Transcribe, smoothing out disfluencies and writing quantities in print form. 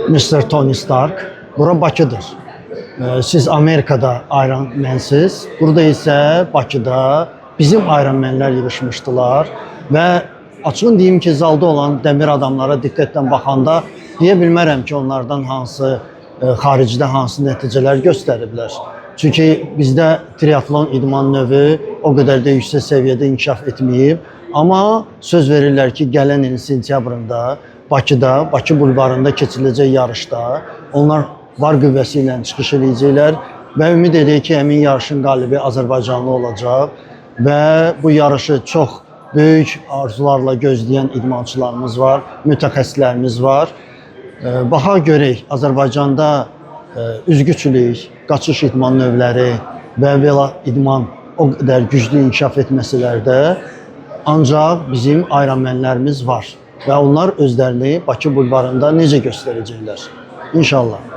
Mr. Tony Stark. Bura Bakıdır. Siz Amerikada Ironman'siz. Burada isə Bakıda bizim Ironman'lər yığışmışdılar və açığın deyim ki, zalda olan dəmir adamlara diqqətlə baxanda deyə bilmərəm ki, onlardan hansı xaricdə hansı nəticələr göstəriblər. Çünki bizdə triatlon idman növü o qədər də yüksək səviyyədə inkişaf etməyib. Amma söz verirlər ki, gələn ilin sentyabrında Bakıda, Bakı bulvarında keçiriləcək yarışda onlar var qüvvəsi ilə çıxış edəcəklər və ümid edirik ki, həmin yarışın qalibi Azərbaycanlı olacaq və bu yarışı çox böyük arzularla gözləyən idmançılarımız var, mütəxəssislərimiz var. Baxa görək, Azərbaycanda üzgüçülük, qaçış idman növləri və vela idman o qədər güclü inkişaf etməsələrdə ancaq bizim Ironman'lərimiz var və onlar özlərini Bakı bulvarında necə göstərəcəklər? İnşallah.